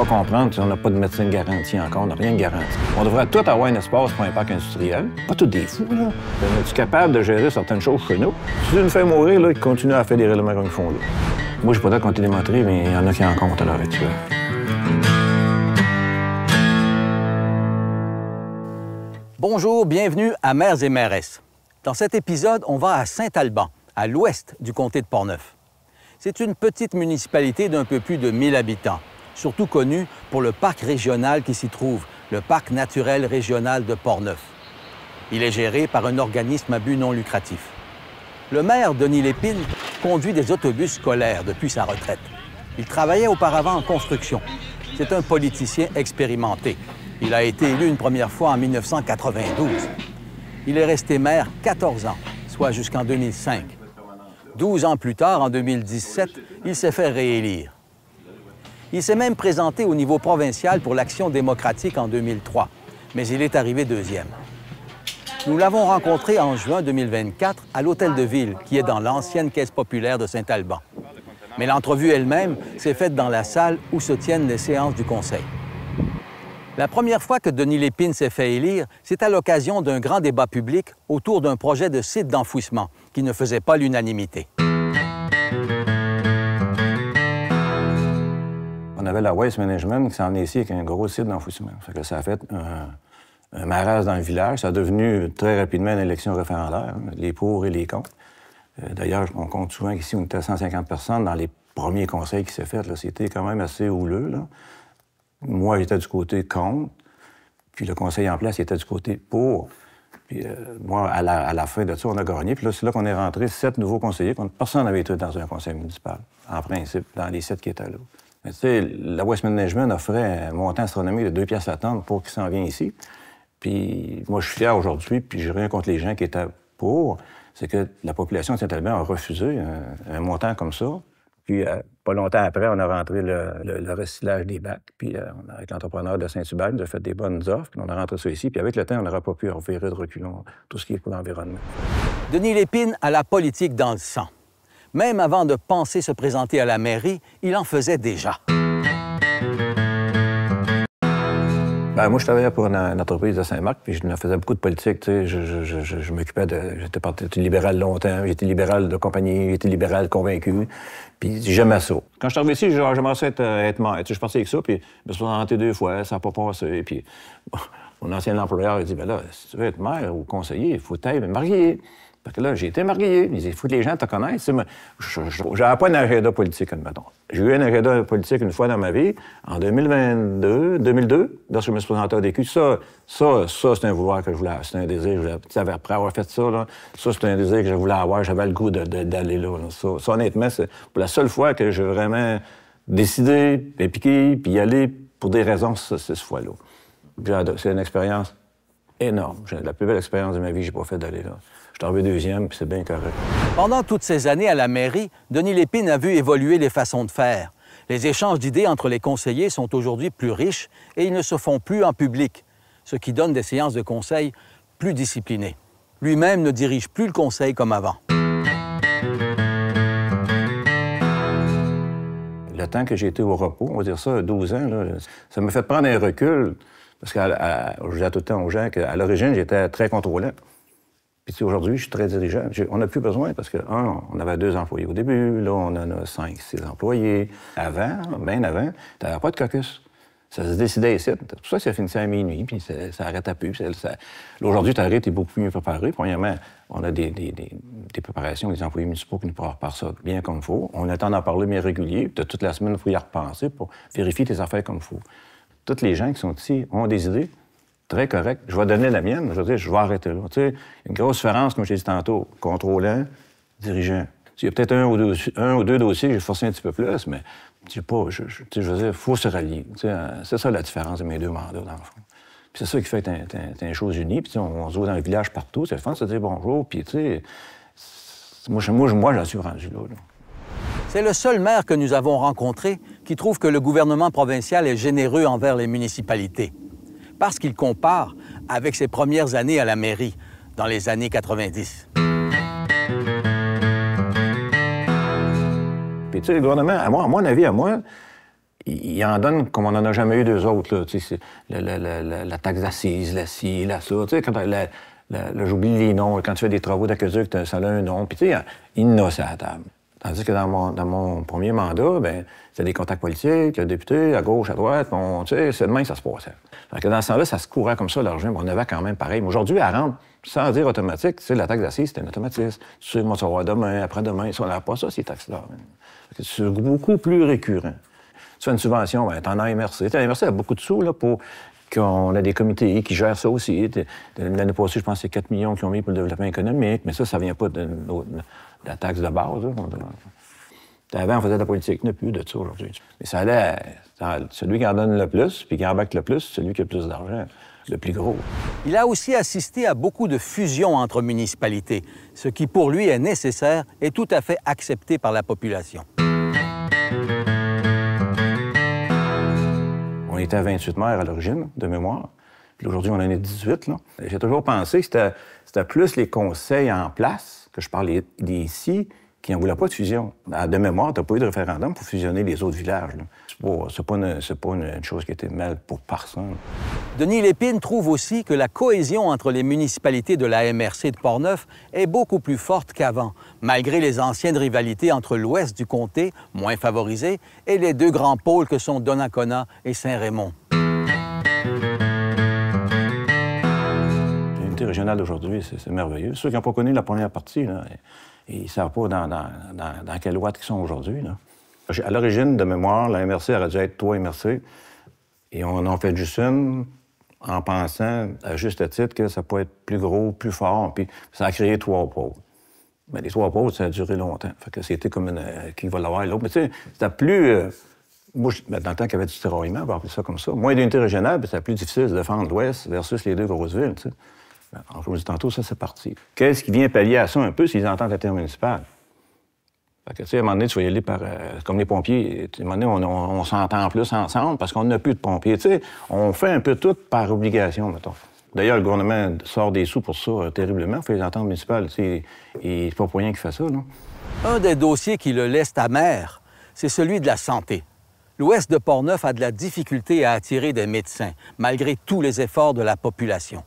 comprendre qu'on n'a pas de médecin de garantie encore, on n'a rien de garanti. On devrait tout avoir un espace pour un parc industriel. Pas tous des fous, là. On est-tu capable de gérer certaines choses chez nous? Si tu nous fais mourir, là, ils continuent à faire des règlements comme ils font là. Moi, je ne peux pas compter les montrer, mais il y en a qui en comptent à l'heure actuelle. Bonjour, bienvenue à Mères et Mairesses. Dans cet épisode, on va à Saint-Alban, à l'ouest du comté de Portneuf. C'est une petite municipalité d'un peu plus de 1000 habitants, surtout connue pour le parc régional qui s'y trouve, le Parc naturel régional de Portneuf. Il est géré par un organisme à but non lucratif. Le maire, Denis Lépine, conduit des autobus scolaires depuis sa retraite. Il travaillait auparavant en construction. C'est un politicien expérimenté. Il a été élu une première fois en 1992. Il est resté maire 14 ans, soit jusqu'en 2005. 12 ans plus tard, en 2017, il s'est fait réélire. Il s'est même présenté au niveau provincial pour l'Action démocratique en 2003, mais il est arrivé deuxième. Nous l'avons rencontré en juin 2024 à l'Hôtel de Ville, qui est dans l'ancienne Caisse populaire de Saint-Alban. Mais l'entrevue elle-même s'est faite dans la salle où se tiennent les séances du Conseil. La première fois que Denis Lépine s'est fait élire, c'est à l'occasion d'un grand débat public autour d'un projet de site d'enfouissement qui ne faisait pas l'unanimité. On avait la Waste Management qui s'en est ici avec un gros site d'enfouissement. Ça a fait un marasme dans le village. Ça a devenu très rapidement une élection référendaire, les pour et les contre. D'ailleurs, on compte souvent qu'ici, on était à 150 personnes dans les premiers conseils qui s'est fait. C'était quand même assez houleux, là. Moi, j'étais du côté contre, puis le conseil en place, il était du côté pour. Puis moi, à la fin de ça, on a gagné. Puis là, c'est là qu'on est rentré 7 nouveaux conseillers. Personne n'avait été dans un conseil municipal, en principe, dans les 7 qui étaient là. Mais tu sais, la Waste Management offrait un montant astronomique de 2 piastres à tonne pour qu'il s'en vienne ici. Puis moi, je suis fier aujourd'hui, puis j'ai rien contre les gens qui étaient pour, c'est que la population de Saint-Alban a refusé un montant comme ça. Puis, pas longtemps après, on a rentré le recyclage des bacs. Puis, avec l'entrepreneur de Saint-Hubert, il a fait des bonnes offres. Puis, on a rentré ça ici. Puis, avec le temps, on n'aura pas pu revirer de reculons tout ce qui est pour l'environnement. Denis Lépine a la politique dans le sang. Même avant de penser se présenter à la mairie, il en faisait déjà. Bien, moi, je travaillais pour une entreprise de Saint-Marc, puis je faisais beaucoup de politique. Tu sais, je m'occupais de... J'étais libéral longtemps, j'étais libéral de compagnie, j'étais libéral convaincu, puis j'aimais ça. Quand je suis arrivé ici, j'aimerais ça être maire. Tu sais, je passais avec ça, puis je me suis présenté 2 fois, ça n'a pas passé. Puis bon, mon ancien employeur, il dit, bien là, si tu veux être maire ou conseiller, il faut être marié. Parce que là, j'ai été marié. Il faut que les gens te connaissent. J'avais pas un agenda politique, admettons. J'ai eu un agenda politique une fois dans ma vie, en 2002, lorsque je me suis présenté au DQ. Ça, c'est un vouloir que je voulais, c'est un désir. Après avoir fait ça, là, ça, c'est un désir que je voulais avoir. J'avais le goût d'aller là. Ça, honnêtement, c'est pour la seule fois que j'ai vraiment décidé, piqué, puis y aller pour des raisons, c'est cette fois-là. C'est une expérience énorme. La plus belle expérience de ma vie, j'ai pas fait d'aller là. Je suis arrivé deuxième, puis c'est bien correct. Pendant toutes ces années à la mairie, Denis Lépine a vu évoluer les façons de faire. Les échanges d'idées entre les conseillers sont aujourd'hui plus riches et ils ne se font plus en public, ce qui donne des séances de conseil plus disciplinées. Lui-même ne dirige plus le conseil comme avant. Le temps que j'ai été au repos, on va dire ça, 12 ans, là, ça m'a fait prendre un recul, parce que je disais tout le temps aux gens qu'à l'origine, j'étais très contrôlant. Puis aujourd'hui, je suis très dirigeant. On n'a plus besoin parce que, on avait 2 employés au début, là, on en a 5, 6 employés. Avant, bien avant, tu n'avais pas de caucus. Ça se décidait ici. C'est pour ça que ça finissait à minuit, puis ça arrêtait plus. Là, aujourd'hui, tu arrêtes, tu es beaucoup mieux préparé. Premièrement, on a des préparations, des employés municipaux qui nous préparent ça bien comme il faut. On a le temps d'en parler bien régulier. Puis toute la semaine, il faut y repenser pour vérifier tes affaires comme il faut. Tous les gens qui sont ici ont des idées. Très correct. Je vais donner la mienne. Je veux dire, je vais arrêter là. Tu sais, une grosse différence, comme je l'ai dit tantôt, contrôlant, dirigeant. Il y a peut-être un ou deux dossiers que j'ai forcé un petit peu plus, mais je sais pas, je veux dire, il faut se rallier. C'est ça la différence de mes 2 mandats, dans le fond. Puis c'est ça qui fait que t'es une chose unie. Puis on se voit dans le village partout. C'est le fun de se dire bonjour. Puis tu sais, moi, j'en suis rendu là. C'est le seul maire que nous avons rencontré qui trouve que le gouvernement provincial est généreux envers les municipalités. Parce qu'il compare avec ses premières années à la mairie, dans les années 90. Puis, tu sais, le gouvernement, à mon avis, ils en donnent comme on n'en a jamais eu d'eux autres. Là, la taxe d'assises, la ci, la ça. Quand j'oublie les noms, quand tu fais des travaux d'aqueduc, ça a un nom. Puis tu sais, il en a ça à la table. Tandis que dans mon premier mandat, ben c'était des contacts politiques, députés, à gauche, à droite, c'est demain que ça se passait. Fait que dans ce temps-là, ça se courait comme ça, l'argent, on avait quand même pareil. Mais aujourd'hui, elle rentre, sans dire automatique, la taxe d'assises, c'est un automatisme. Tu sais, moi, ça va demain, après-demain, ça, on n'a pas ça, ces taxes-là. C'est beaucoup plus récurrent. Tu fais une subvention, ben, t'en as MRC. MRC a beaucoup de sous, là, pour qu'on a des comités qui gèrent ça aussi. L'année passée, je pense que c'est 4 millions qu'ils ont mis pour le développement économique, mais ça vient pas de la taxe de base. Avant, on faisait de la politique. Il n'y a plus de ça aujourd'hui. Mais ça allait celui qui en donne le plus, puis qui embarque le plus, celui qui a le plus d'argent, le plus gros. Il a aussi assisté à beaucoup de fusions entre municipalités, ce qui, pour lui, est nécessaire et tout à fait accepté par la population. On était à 28 maires à l'origine, de mémoire. Puis aujourd'hui, on en est 18. J'ai toujours pensé que c'était plus les conseils en place, que je parlais d'ici, qui n'en voulaient pas de fusion. De mémoire, tu n'as pas eu de référendum pour fusionner les autres villages. C'est pas une chose qui était mal pour personne. Denis Lépine trouve aussi que la cohésion entre les municipalités de la MRC de Portneuf est beaucoup plus forte qu'avant, malgré les anciennes rivalités entre l'ouest du comté, moins favorisé, et les deux grands pôles que sont Donnacona et Saint-Raymond. L'unité régionale d'aujourd'hui, c'est merveilleux. Ceux qui n'ont pas connu la première partie, là, ils ne savent pas dans quelle ouate ils sont aujourd'hui. À l'origine, de mémoire, la MRC aurait dû être 3 MRC. Et on en fait juste une en pensant, à juste titre, que ça peut être plus gros, plus fort. Puis ça a créé 3 pôles. Mais les 3 pôles, ça a duré longtemps. Fait que c'était comme qui va l'avoir l'autre. Mais tu sais, c'était plus... moi, dans le temps qu'il y avait du tiraillement, on va appeler ça comme ça. Moins d'unité régionale, c'était plus difficile de défendre l'Ouest versus les deux grosses villes, tu sais. Alors, je vous dis tantôt, ça, c'est parti. Qu'est-ce qui vient pallier à ça un peu, s'ils entendent intermunicipal? Fait que, tu sais, à un moment donné, tu vas y aller par... comme les pompiers, à un moment donné, on s'entend plus ensemble parce qu'on n'a plus de pompiers. Tu sais, on fait un peu tout par obligation, mettons. D'ailleurs, le gouvernement sort des sous pour ça terriblement, pour les ententes municipales. Tu sais, et c'est pas pour rien qu'il fait ça, non? Un des dossiers qui le laisse amer, c'est celui de la santé. L'ouest de Portneuf a de la difficulté à attirer des médecins, malgré tous les efforts de la population.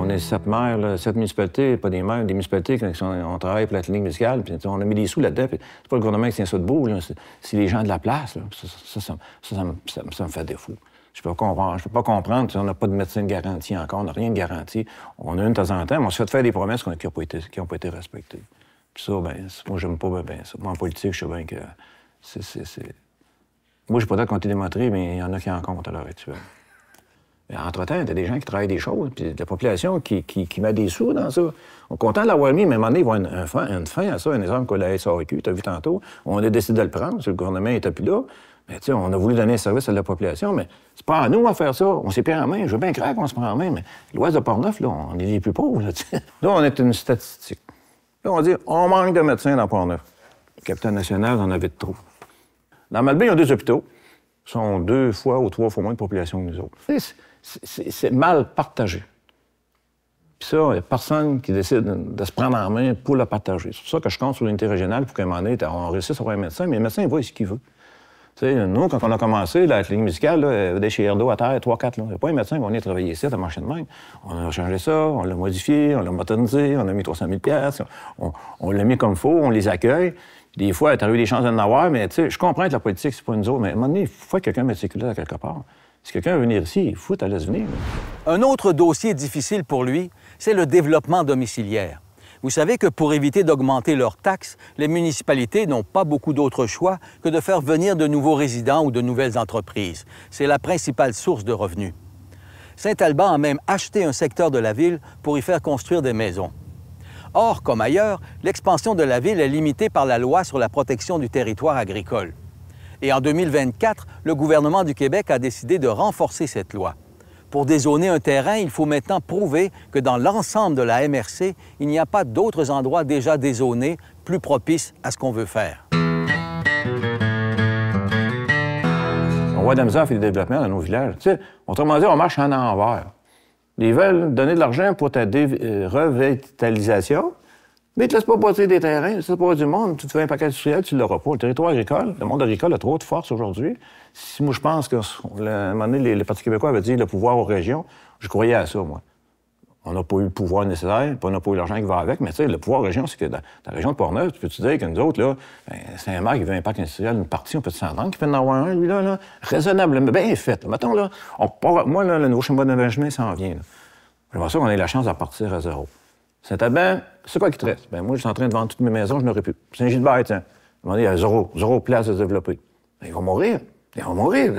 On est 7 maires, 7 municipalités, pas des maires, des municipalités qui on travaille pour la clinique musicale, puis on a mis des sous là-dedans, puis c'est pas le gouvernement qui tient ça debout, c'est les gens de la place. Là. Ça me fait défaut. Je peux pas comprendre, on n'a pas de médecin de garantie encore, on n'a rien de garanti. On a une de temps en temps, mais on se fait faire des promesses qui n'ont pas été respectées. Puis ça, ben, moi, j'aime pas bien ça. Moi, en politique, je sais bien que Moi, je ne peux pas compter démontrer, mais il y en a qui en comptent à l'heure actuelle. Entre-temps, il y a des gens qui travaillent des choses, puis la population qui met des sous dans ça. On est content de l'avoir mis, mais à un moment donné, il va y avoir une fin à ça. Un exemple comme la SAQ, tu as vu tantôt. On a décidé de le prendre, le gouvernement n'était plus là. Mais, on a voulu donner un service à la population, mais c'est pas à nous à faire ça. On s'est pris en main. Je veux bien croire qu'on se prend en main, mais l'Ouest de Portneuf, là, on est les plus pauvres. Là, on est une statistique. Là, on dit, on manque de médecins dans Portneuf. Le capitaine national en avait de trop. Dans Malbaie, ils ont 2 hôpitaux. Ils sont 2 fois ou 3 fois moins de population que nous autres. C'est mal partagé. Puis ça, il n'y a personne qui décide de se prendre en main pour le partager. C'est pour ça que je compte sur l'unité régionale pour qu'à un moment donné, on réussisse à avoir un médecin, mais le médecin, il va ce qu'il veut. T'sais, nous, quand on a commencé, la clinique musicale, là, il y avait des chirurgiens à terre, 3-4. Il n'y a pas un médecin qui venait travailler ici, à marcher de même. On a changé ça, on l'a modifié, on l'a modernisé, on a mis 300 000 $, on l'a mis comme il faut, on les accueille. Puis des fois, tu as eu des chances de n'avoir, mais je comprends que la politique, c'est pas une autre, mais à un moment donné, il faut que quelqu'un mette ses culottes à quelque part. Si quelqu'un veut venir ici, il faut que tu laisses venir. Là. Un autre dossier difficile pour lui, c'est le développement domiciliaire. Vous savez que pour éviter d'augmenter leurs taxes, les municipalités n'ont pas beaucoup d'autres choix que de faire venir de nouveaux résidents ou de nouvelles entreprises. C'est la principale source de revenus. Saint-Alban a même acheté un secteur de la ville pour y faire construire des maisons. Or, comme ailleurs, l'expansion de la ville est limitée par la loi sur la protection du territoire agricole. Et en 2024, le gouvernement du Québec a décidé de renforcer cette loi. Pour dézoner un terrain, il faut maintenant prouver que dans l'ensemble de la MRC, il n'y a pas d'autres endroits déjà dézonés plus propices à ce qu'on veut faire. On voit de la misère à faire des développements dans nos villages. T'sais, autrement dit, on marche en envers. Ils veulent donner de l'argent pour ta revitalisation, Mais ils te laissent pas bâtir des terrains, c'est pas du monde. Tu te fais un paquet industriel, tu l'auras pas. Le territoire agricole, le monde agricole a trop de force aujourd'hui. Si moi, je pense que, à un moment donné, le Parti québécois avait dit le pouvoir aux régions, je croyais à ça, moi. On n'a pas eu le pouvoir nécessaire, puis on n'a pas eu l'argent qui va avec, mais tu sais, le pouvoir aux régions, c'est que dans la région de Portneuf, tu peux-tu dire que nous autres, là, Saint-Marc, il veut un parc industriel, une partie, on peut s'entendre qu'il peut en avoir un, lui, là, raisonnablement, bien fait. Là. Mettons, là, moi, là, le nouveau schéma d'aménagement s'en vient. J'aimerais ça qu'on ait la chance de repartir à zéro. Saint-Alban, c'est quoi qui te reste? Ben, moi, je suis en train de vendre toutes mes maisons, je n'aurais plus. Saint-Gilbert, tiens, il y a zéro place à se développer. Ben, ils vont mourir. Ils vont mourir.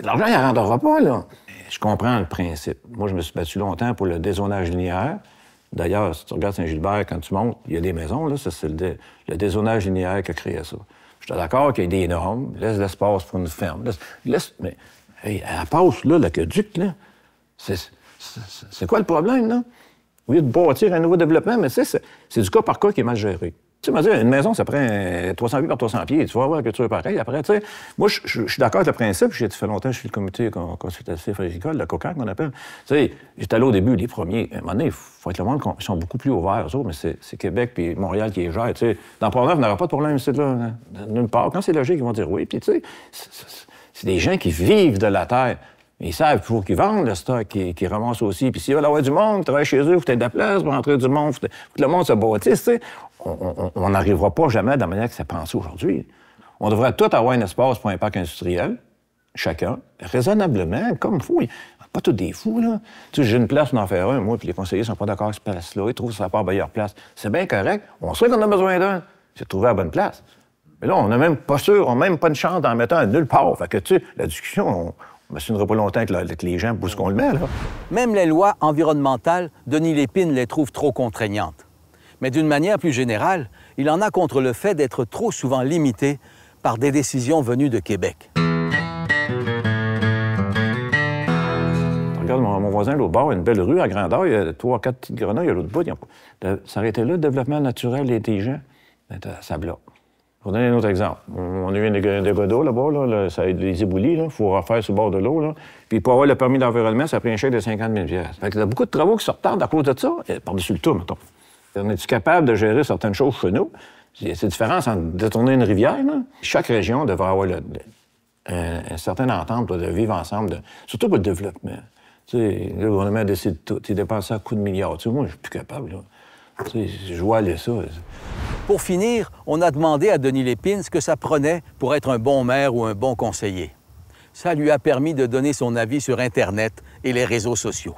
L'argent, il ne rendra pas, là. Je comprends le principe. Moi, je me suis battu longtemps pour le dézonage linéaire. D'ailleurs, si tu regardes Saint-Gilbert, quand tu montes, il y a des maisons, là, ça, c'est le dézonage linéaire qui a créé ça. Je suis d'accord qu'il y ait des normes, laisse l'espace pour une ferme. Mais, hey, elle passe, là, l'aqueduc, là. C'est quoi le problème, là? Au lieu de bâtir un nouveau développement, mais c'est du cas par cas qui est mal géré. Tu sais, une maison, ça prend 300 pieds par 300 pieds. Tu vas voir que tu es pareil. Après, tu sais, moi, je suis d'accord avec le principe. J'ai fait longtemps chez le comité consultatif agricole, le COCAC, qu'on appelle. Tu sais, j'étais allé au début, les premiers. À un moment donné, il faut être le monde, ils sont beaucoup plus ouverts, eux autres, mais c'est Québec puis Montréal qui les gère. Tu sais, dans Portneuf, on n'aura pas de problème ici, là, nulle part. Quand c'est logique, ils vont dire oui. Puis, tu sais, c'est des gens qui vivent de la terre. Ils savent toujours qu'ils vendent le stock, qu'ils ramassent aussi. Puis s'ils veulent avoir du monde, travailler chez eux, il faut être de la place pour rentrer du monde, faut que le monde se bâtisse, tu sais. On n'arrivera pas jamais de la manière que c'est pensé aujourd'hui. On devrait tout avoir un espace pour un parc industriel, chacun, raisonnablement, comme il faut. Pas tous des fous, là. Tu sais, j'ai une place pour en faire un, moi, puis les conseillers sont pas d'accord avec cette place-là. Ils trouvent que ça n'a pas la meilleure place. C'est bien correct. On sait qu'on a besoin d'un. C'est de trouver la bonne place. Mais là, on n'est même pas sûr, on n'a même pas une chance d'en mettre un nulle part. Fait que, tu sais, la discussion, on ne m'assumerera pas longtemps que les gens poussent qu'on le met, là. Même les lois environnementales, Denis Lépine les trouve trop contraignantes. Mais d'une manière plus générale, il en a contre le fait d'être trop souvent limité par des décisions venues de Québec. Regarde, mon voisin, l'autre bord, une belle rue à grandeur, il y a 3 ou 4 petites grenouilles à l'autre bout. Ça aurait été là, le développement naturel et intelligent. Ça bloque. Pour donner un autre exemple, on a eu un dégât d'eau là-bas, là, ça a des éboulis, il faut refaire sur le bord de l'eau. Là. Puis pour avoir le permis d'environnement, ça a pris un chèque de 50 000 $. Fait que il y a beaucoup de travaux qui se retardent à cause de ça, par-dessus le tout, mettons. On est-tu capable de gérer certaines choses chez nous? C'est la différence entre détourner une rivière. Là. Chaque région devrait avoir une certaine entente de vivre ensemble, surtout pour le développement. Tu sais, le gouvernement décide tout. Il dépense ça à coups de milliards. Tu sais, moi, je suis plus capable. Là. Tu sais, je vois aller ça. Pour finir, on a demandé à Denis Lépine ce que ça prenait pour être un bon maire ou un bon conseiller. Ça lui a permis de donner son avis sur Internet et les réseaux sociaux.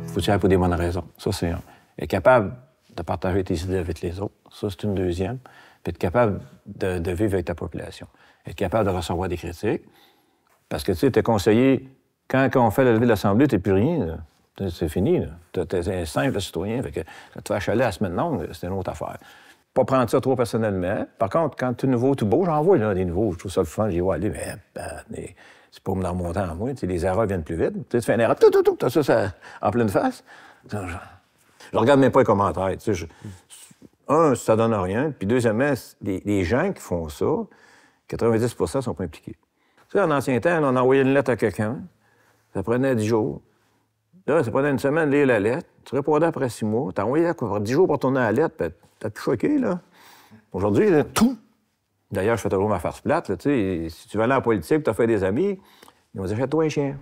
Faut que tu ailles pour des bonnes raisons. Ça, c'est un. Être capable de partager tes idées avec les autres. Ça, c'est une deuxième. Puis être capable de vivre avec ta population. Être capable de recevoir des critiques. Parce que, tu sais, t'es conseiller, quand on fait la levée de l'Assemblée, t'es plus rien, là. C'est fini, là. T'es un simple citoyen. Fait que quand tu vas achaler à la semaine longue, c'est une autre affaire. Pas prendre ça trop personnellement. Par contre, quand tu es nouveau, tout beau, j'en vois là, des nouveaux. Je trouve ça le fun. J'y vois aller, mais c'est pas dans mon temps à moi. Les erreurs viennent plus vite. Tu fais une erreur, t'as ça en pleine face. Je regarde même pas les commentaires. Un, ça donne rien. Puis deuxièmement, les gens qui font ça, 90 % sont pas impliqués. Tu sais, en ancien temps, on envoyait une lettre à quelqu'un. Ça prenait 10 jours. Là, ça prenait une semaine de lire la lettre. Tu répondais après 6 mois. T'as envoyé 10 jours pour tourner la lettre, puis t'as plus choqué, là. Aujourd'hui, là, tout. D'ailleurs, je fais toujours ma farce plate, là, tu sais. Si tu vas aller en politique, tu as fait des amis, ils vont dire, achète-toi un chien.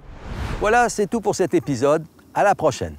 Voilà, c'est tout pour cet épisode. À la prochaine.